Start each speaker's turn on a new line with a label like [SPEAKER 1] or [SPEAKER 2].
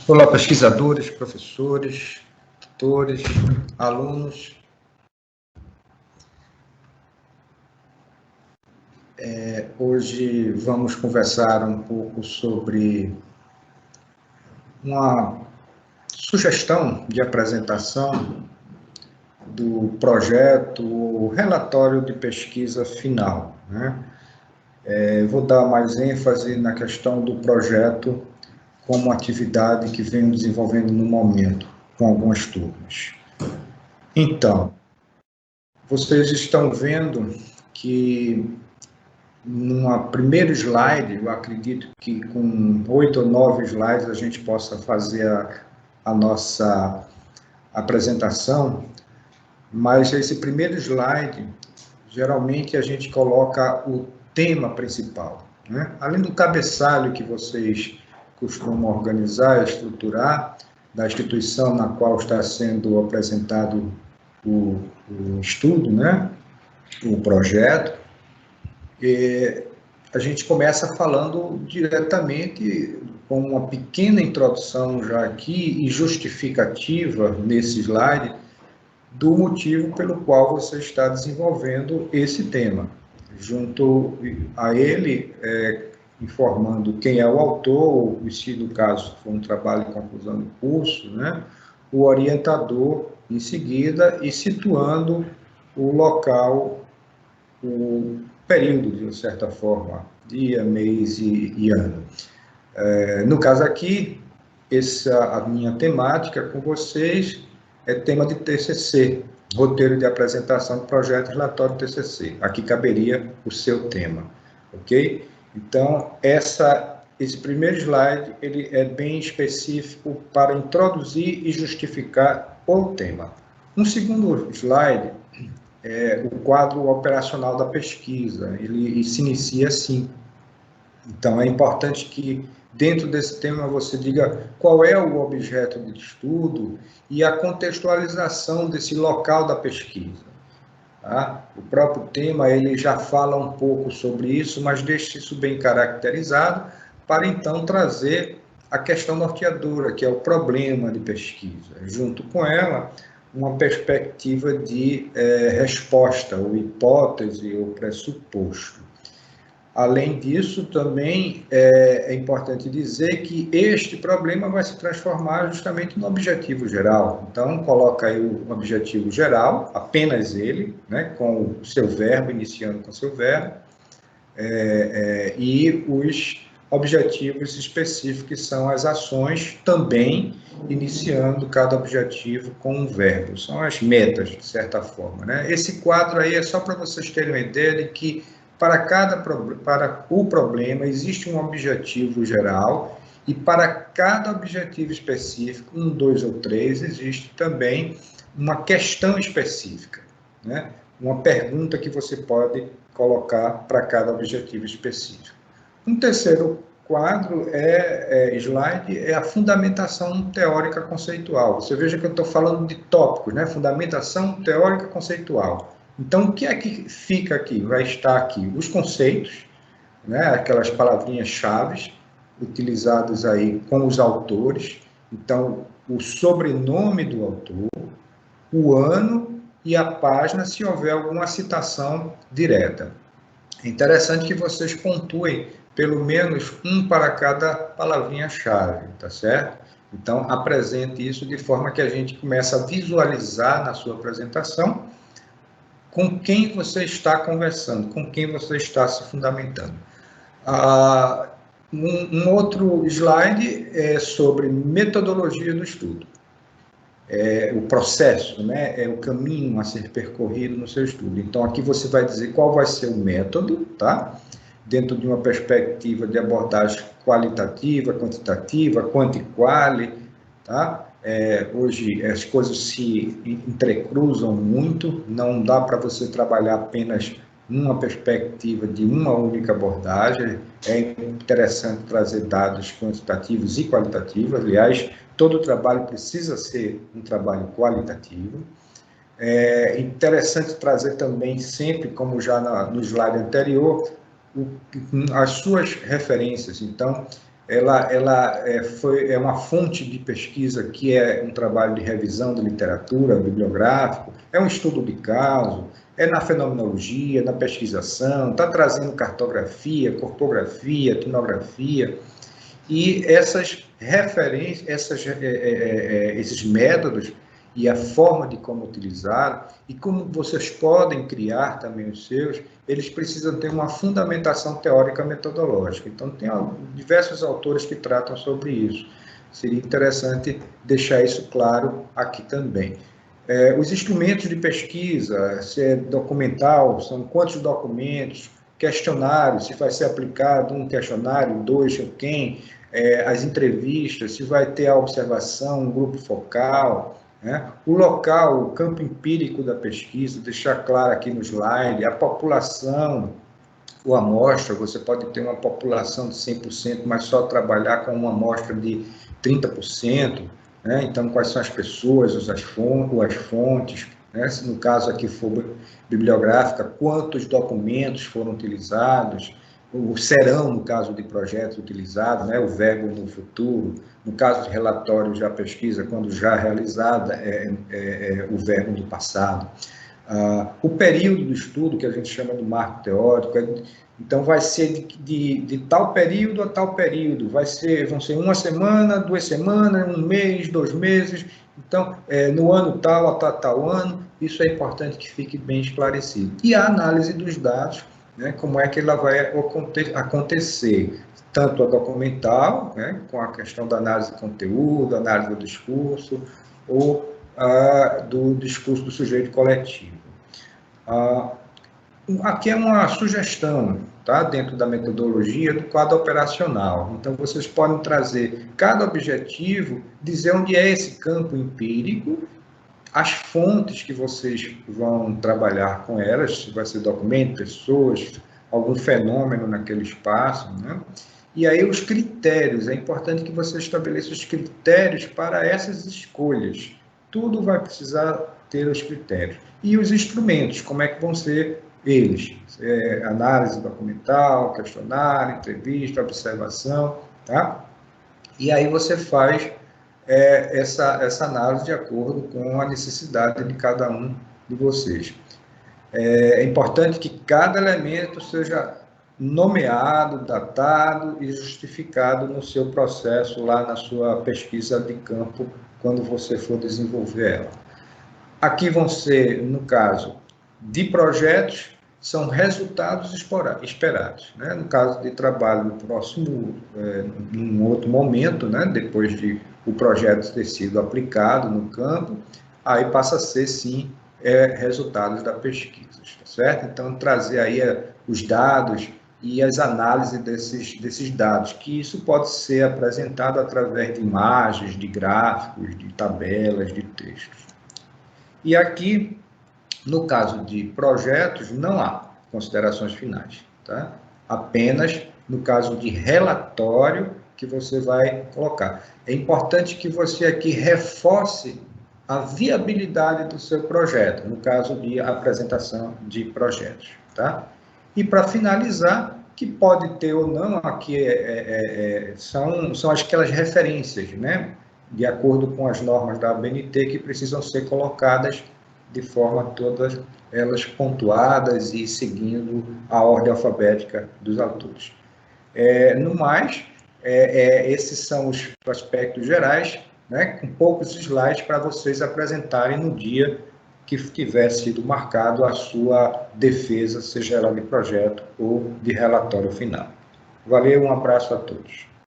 [SPEAKER 1] Olá, pesquisadores, professores, tutores, alunos. Hoje vamos conversar um pouco sobre uma sugestão de apresentação do projeto, o relatório de pesquisa final, né? Vou dar mais ênfase na questão do projeto como atividade que venho desenvolvendo no momento, com algumas turmas. Então, vocês estão vendo que numa primeiro slide, eu acredito que com 8 ou 9 slides a gente possa fazer a nossa apresentação, mas esse primeiro slide, geralmente a gente coloca o tema principal, né? Além do cabeçalho que vocês costumam organizar, estruturar, da instituição na qual está sendo apresentado o estudo, né? O projeto, a gente começa falando diretamente com uma pequena introdução já aqui e justificativa nesse slide do motivo pelo qual você está desenvolvendo esse tema. Junto a ele, informando quem é o autor, ou se no caso for um trabalho de conclusão de curso, né, o orientador em seguida e situando o local, o período, de certa forma, dia, mês e ano. No caso aqui, a minha temática com vocês é tema de TCC, roteiro de apresentação do projeto relatório TCC. Aqui caberia o seu tema, ok? Então, esse primeiro slide ele é bem específico para introduzir e justificar o tema. Um segundo slide é o quadro operacional da pesquisa, ele se inicia assim. Então, é importante que, dentro desse tema, você diga qual é o objeto de estudo e a contextualização desse local da pesquisa. Tá? O próprio tema, ele já fala um pouco sobre isso, mas deixa isso bem caracterizado para, então, trazer a questão norteadora, que é o problema de pesquisa. Junto com ela, uma perspectiva de resposta, ou hipótese, ou pressuposto. Além disso, também é importante dizer que este problema vai se transformar justamente no objetivo geral. Então, coloca aí o objetivo geral, apenas ele, né, com o seu verbo, iniciando com o seu verbo, e os objetivos específicos, que são as ações, também iniciando cada objetivo com um verbo. São as metas, de certa forma, né? Esse quadro aí é só para vocês terem uma ideia de que para o problema existe um objetivo geral e para cada objetivo específico, 1, 2 ou 3, existe também uma questão específica, né? Uma pergunta que você pode colocar para cada objetivo específico. Um terceiro quadro, slide, é a fundamentação teórica conceitual. Você veja que eu estou falando de tópicos, né? Fundamentação teórica conceitual. Então, o que é que fica aqui? Vai estar aqui os conceitos, né? Aquelas palavrinhas-chave utilizadas aí com os autores. Então, o sobrenome do autor, o ano e a página, se houver alguma citação direta. É interessante que vocês pontuem pelo menos um para cada palavrinha-chave, tá certo? Então, apresente isso de forma que a gente comece a visualizar na sua apresentação com quem você está conversando, com quem você está se fundamentando. Um outro slide é sobre metodologia do estudo. O processo, né? É o caminho a ser percorrido no seu estudo. Então, aqui você vai dizer qual vai ser o método, tá? Dentro de uma perspectiva de abordagem qualitativa, quantitativa, quanti-quali, tá? Hoje as coisas se entrecruzam muito, não dá para você trabalhar apenas numa perspectiva de uma única abordagem. É interessante trazer dados quantitativos e qualitativos, aliás, todo trabalho precisa ser um trabalho qualitativo. É interessante trazer também sempre, como já no slide anterior, as suas referências. Então, é uma fonte de pesquisa que é um trabalho de revisão de literatura, bibliográfico, é um estudo de caso, é na fenomenologia, na pesquisação, está trazendo cartografia, corpografia, etnografia, e essas referências, esses métodos e a forma de como utilizar e como vocês podem criar também os seus, eles precisam ter uma fundamentação teórica metodológica. Então, tem diversos autores que tratam sobre isso. Seria interessante deixar isso claro aqui também. Os instrumentos de pesquisa, se é documental, são quantos documentos, questionários, se vai ser aplicado um questionário, dois, ou quem, as entrevistas, se vai ter a observação, um grupo focal, né? O local, o campo empírico da pesquisa, deixar claro aqui no slide, a população, ou amostra, você pode ter uma população de 100%, mas só trabalhar com uma amostra de 30%, né? Então, quais são as pessoas, as fontes, né? Se no caso aqui for bibliográfica, quantos documentos foram utilizados, serão, no caso de projetos utilizados, né? O verbo no futuro, no caso de relatório já pesquisa, quando já realizada, o verbo no passado. O período do estudo, que a gente chama de marco teórico, então vai ser de tal período a tal período, vão ser uma semana, 2 semanas, 1 mês, 2 meses, então, no ano tal a tal ano, isso é importante que fique bem esclarecido. E a análise dos dados, né, como é que ela vai acontecer, tanto a documental, né, com a questão da análise de conteúdo, análise do discurso, ou do discurso do sujeito coletivo. Aqui é uma sugestão, tá? Dentro da metodologia do quadro operacional. Então, vocês podem trazer cada objetivo, dizer onde é esse campo empírico, as fontes que vocês vão trabalhar com elas, se vai ser documento, pessoas, algum fenômeno naquele espaço, né? E aí os critérios, é importante que você estabeleça os critérios para essas escolhas. Tudo vai precisar ter os critérios. E os instrumentos, como é que vão ser eles? Análise documental, questionário, entrevista, observação, tá? E aí você faz essa análise de acordo com a necessidade de cada um de vocês. É importante que cada elemento seja nomeado, datado e justificado no seu processo, lá na sua pesquisa de campo, quando você for desenvolver ela. Aqui vão ser, no caso de projetos, são resultados esperados. Né? No caso de trabalho, no próximo, num outro momento, né? Depois de o projeto ter sido aplicado no campo, aí passa a ser, sim, resultados da pesquisa, tá certo? Então, trazer aí os dados e as análises desses dados, que isso pode ser apresentado através de imagens, de gráficos, de tabelas, de textos. E aqui, no caso de projetos, não há considerações finais, tá? Apenas no caso de relatório que você vai colocar. É importante que você aqui reforce a viabilidade do seu projeto, no caso de apresentação de projetos, tá? E para finalizar, que pode ter ou não, aqui são aquelas referências, né? De acordo com as normas da ABNT, que precisam ser colocadas de forma todas elas pontuadas e seguindo a ordem alfabética dos autores. No mais, esses são os aspectos gerais, né, com poucos slides para vocês apresentarem no dia que tiver sido marcado a sua defesa, seja ela de projeto ou de relatório final. Valeu, um abraço a todos.